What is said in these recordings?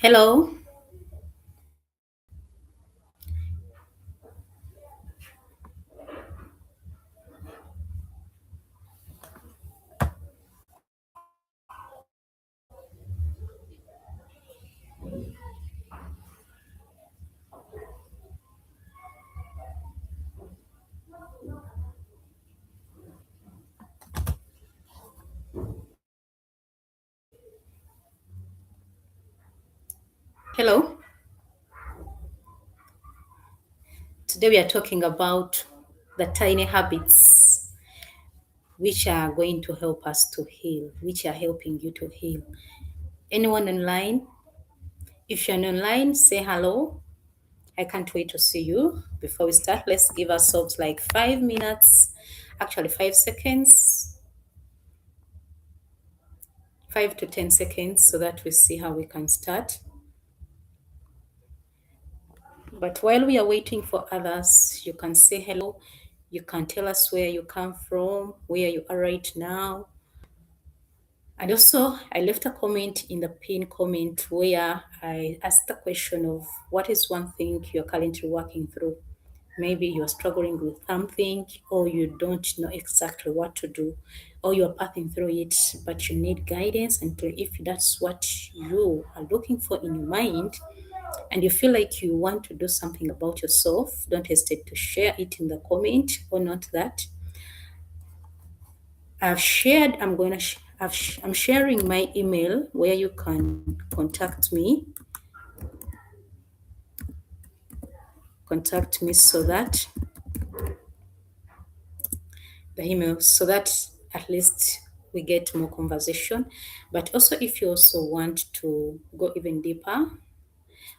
Hello, hello. Today we are talking about the tiny habits which are going to help us to heal, which are helping you to heal. Anyone online? If you're online, say hello. I can't wait to see you. Before we start, let's give ourselves like 5 minutes, actually 5 seconds, 5 to 10 seconds, so that we see how we can start. But while we are waiting for others, you can say hello. You can tell us where you come from, where you are right now. And also, I left a comment in the pinned comment where I asked the question of what is one thing you're currently working through. Maybe you're struggling with something, or you don't know exactly what to do, or you're passing through it, but you need guidance. And if that's what you are looking for in your mind, and you feel like you want to do something about yourself, don't hesitate to share it in the comment or not that. I've shared, I'm going to, I'm sharing my email where you can contact me so that the email, so that at least we get more conversation. But also, if you also want to go even deeper,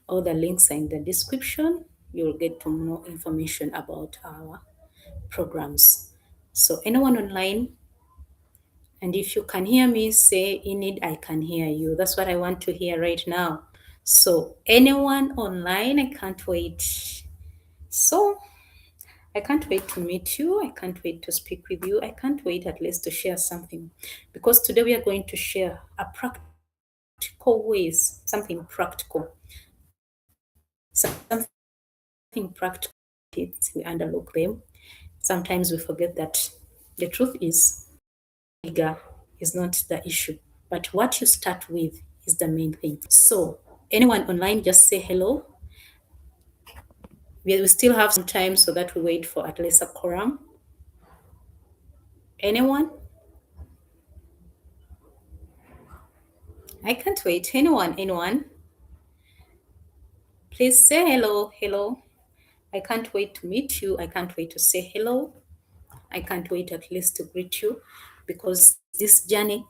all the links are in the description. You'll get to more information about our programs. So, anyone online, and if you can hear me, say in it, I can hear you. That's what I want to hear right now. So, anyone online, I can't wait. So, I can't wait to meet you. I can't wait to speak with you. I can't wait at least to share something. Because today we are going to share a practical ways, something practical. Something practical. We underlook them. Sometimes we forget that the truth is bigger is not the issue, but what you start with is the main thing. So, anyone online, just say hello. We still have some time so that we wait for at least a quorum. Anyone? I can't wait. Anyone? Please say hello, hello. I can't wait to meet you. I can't wait to say hello. I can't wait at least to greet you because this journey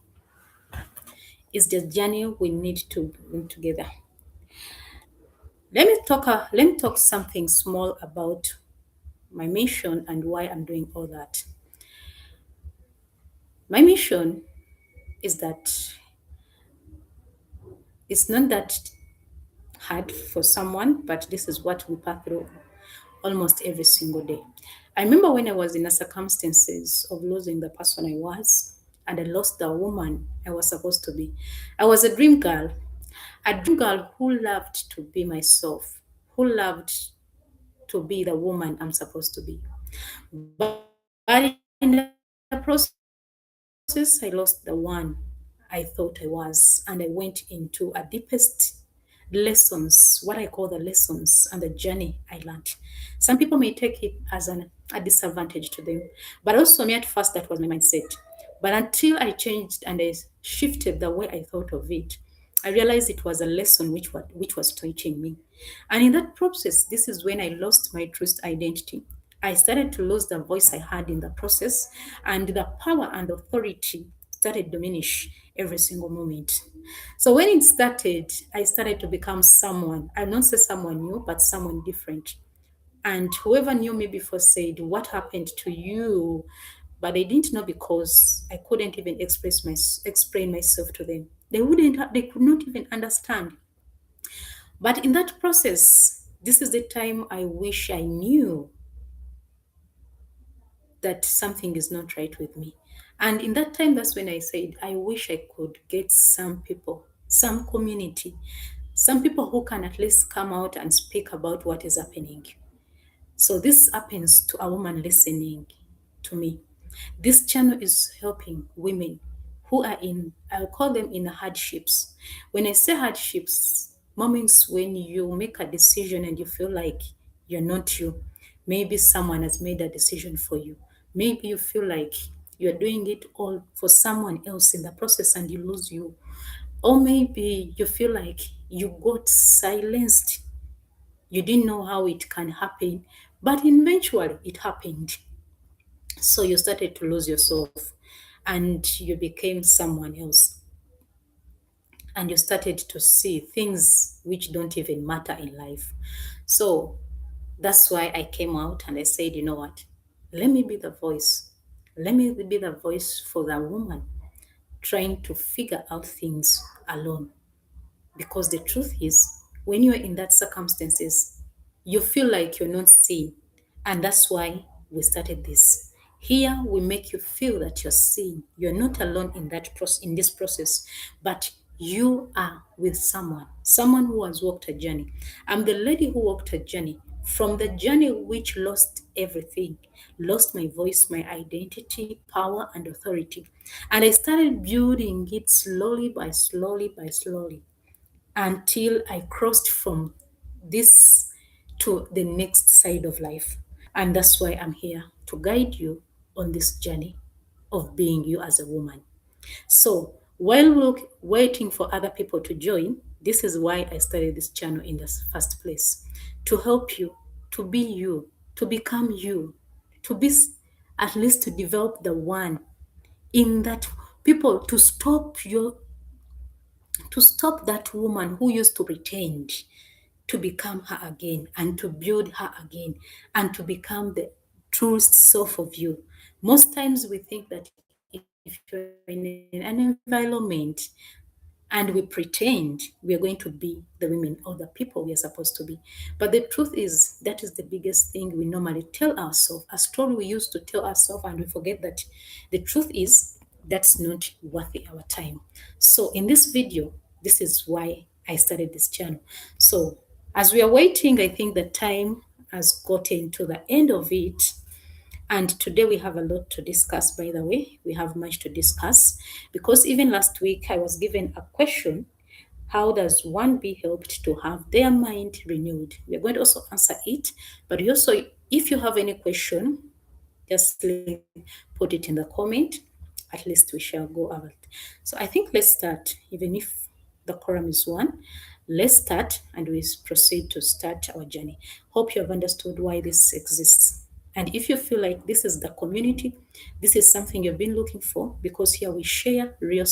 is the journey we need to bring together. Let me talk something small about my mission and why I'm doing all that. My mission is that it's not that hard for someone, but this is what we pass through almost every single day. I remember when I was in the circumstances of losing the person I was, and I lost the woman I was supposed to be. I was a dream girl who loved to be myself, who loved to be the woman I'm supposed to be. But in the process, I lost the one I thought I was, and I went into a deepest lessons, what I call the lessons and the journey I learned. Some people may take it as a disadvantage to them, but also me at first, that was my mindset. But until I changed and I shifted the way I thought of it, I realized it was a lesson which was teaching me. And in that process, this is when I lost my true identity. I started to lose the voice I had in the process, and the power and authority started to diminish every single moment. So when it started, I started to become someone. I not say someone new, but someone different. And whoever knew me before said, "What happened to you?" But they didn't know because I couldn't even explain myself to them. They could not even understand. But in that process, this is the time I wish I knew that something is not right with me. And in that time, that's when I said, I wish I could get some people, some community some people who can at least come out and speak about what is happening. So this happens to a woman listening to me. This channel is helping women who are in, I'll call them in hardships. When I say hardships, moments when you make a decision and you feel like you're not you. Maybe someone has made a decision for you. Maybe you feel like you're doing it all for someone else in the process and you lose you. Or maybe you feel like you got silenced. You didn't know how it can happen, but eventually it happened. So you started to lose yourself and you became someone else. And you started to see things which don't even matter in life. So that's why I came out and I said, you know what? Let me be the voice. Let me be the voice for the woman trying to figure out things alone. Because the truth is, when you're in that circumstances, you feel like you're not seen. And that's why we started this. Here we make you feel that you're seen. You're not alone in in this process, but you are with someone who has walked a journey. I'm the lady who walked a journey, from the journey which lost everything, lost my voice, my identity, power, and authority. And I started building it slowly by slowly until I crossed from this to the next side of life. And that's why I'm here to guide you on this journey of being you as a woman. So while we're waiting for other people to join, this is why I started this channel in the first place, to help you, to be you, to become you, to be at least to develop the one in that people to stop that woman who used to pretend, to become her again and to build her again and to become the truest self of you. Most times we think that if you're in an environment and we pretend, we are going to be the women or the people we are supposed to be. But the truth is, that is the biggest thing we normally tell ourselves, a story we used to tell ourselves, and we forget that the truth is that's not worthy our time. So in this video, this is why I started this channel. So as we are waiting, I think the time has gotten to the end of it. And today we have a lot to discuss, by the way. We have much to discuss because even last week I was given a question: how does one be helped to have their mind renewed? We are going to also answer it. But you also, if you have any question, just put it in the comment. At least we shall go over it. So I think let's start, even if the quorum is one. Let's start and we proceed to start our journey. Hope you have understood why this exists. And if you feel like this is the community, this is something you've been looking for, because here we share real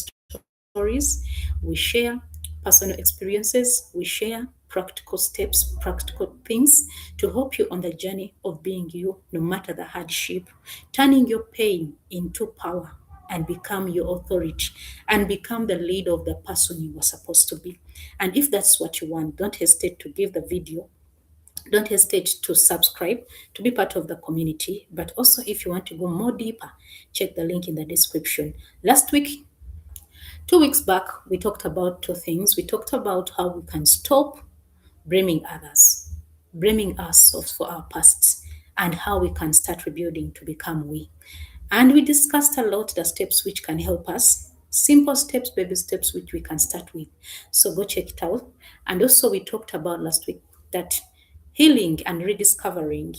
stories, we share personal experiences, we share practical steps, practical things to help you on the journey of being you, no matter the hardship, turning your pain into power and become your authority and become the leader of the person you were supposed to be. And if that's what you want, don't hesitate to give the video, don't hesitate to subscribe to be part of the community. But also, if you want to go more deeper, check the link in the description. Last week, 2 weeks back, we talked about two things. We talked about how we can stop blaming others, blaming ourselves for our past, and how we can start rebuilding to become we. And we discussed a lot the steps which can help us, simple steps, baby steps, which we can start with. So go check it out. And also, we talked about last week that healing and rediscovering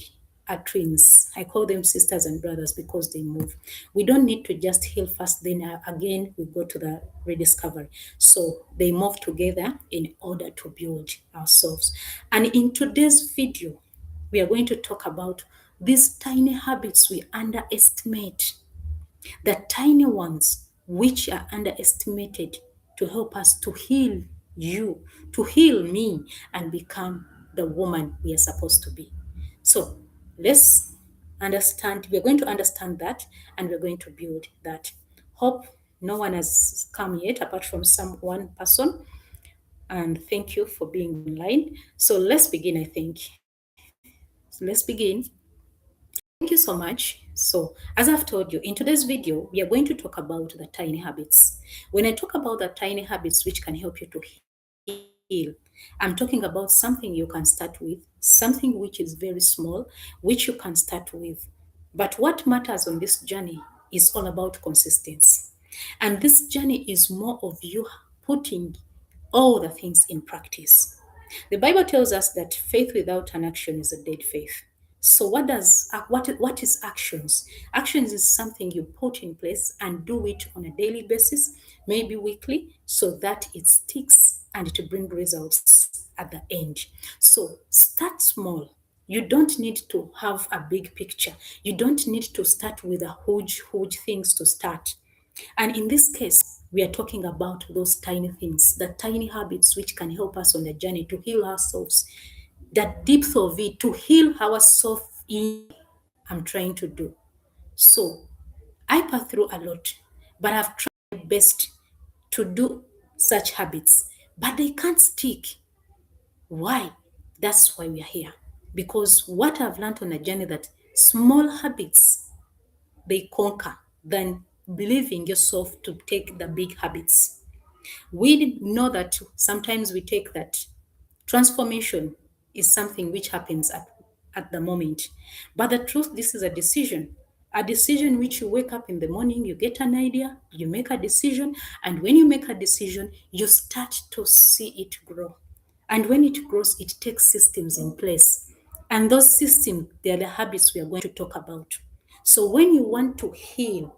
are twins. I call them sisters and brothers because they move. We don't need to just heal first, then again we go to the rediscovery. So they move together in order to build ourselves. And in today's video, we are going to talk about these tiny habits we underestimate, the tiny ones which are underestimated, to help us to heal you, to heal me, and become the woman we are supposed to be. So let's understand, we're going to understand that, and we're going to build that. Hope no one has come yet apart from some one person. And thank you for being online. So let's begin, I think. So let's begin. Thank you so much. So, as I've told you, in today's video, we are going to talk about the tiny habits. When I talk about the tiny habits which can help you to heal heal. I'm talking about something you can start with, something which is very small, which you can start with. But what matters on this journey is all about consistency. And this journey is more of you putting all the things in practice. The Bible tells us that faith without an action is a dead faith. So what is actions? Actions is something you put in place and do it on a daily basis, maybe weekly, so that it sticks and it brings results at the end. So start small. You don't need to have a big picture. You don't need to start with a huge things to start. And in this case, we are talking about those tiny things, the tiny habits which can help us on the journey to heal ourselves, the depth of it, to heal ourselves in I'm trying to do. So I pass through a lot, but I've tried my best to do such habits, but they can't stick. Why? That's why we are here. Because what I've learned on a journey that small habits they conquer than believing yourself to take the big habits. We know that sometimes we take that transformation is something which happens at the moment. But the truth, this is a decision which you wake up in the morning, you get an idea, you make a decision, and when you make a decision, you start to see it grow. And when it grows, it takes systems in place. And those systems, they are the habits we are going to talk about. So when you want to heal,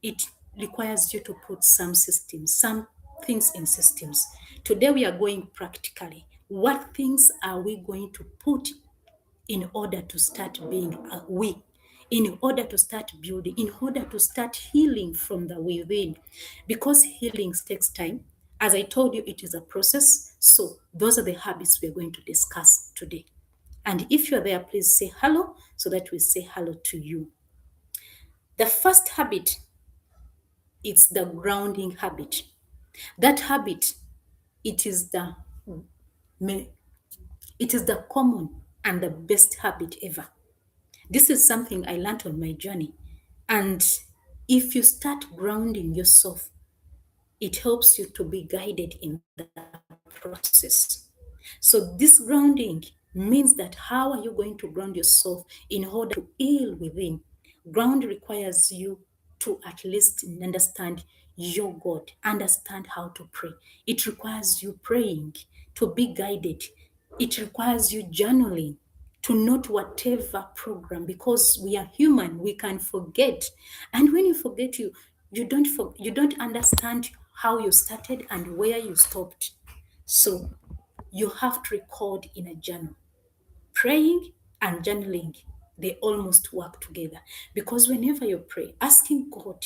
it requires you to put some systems, some things in systems. Today we are going practically. What things are we going to put in order to start being a we, in order to start building, in order to start healing from the within? Because healing takes time. As I told you, it is a process. So those are the habits we are going to discuss today. And if you're there, please say hello so that we say hello to you. The first habit, it's the grounding habit. That habit, it is the it is the common and the best habit ever. This is something I learned on my journey. And if you start grounding yourself, it helps you to be guided in the process. So this grounding means that how are you going to ground yourself in order to heal within? Ground requires you to at least understand your God, understand how to pray. It requires you praying to be guided. It requires you journaling to note whatever program, because we are human, we can forget. And when you forget, you don't understand how you started and where you stopped. So you have to record in a journal. Praying and journaling, they almost work together, because whenever you pray, asking God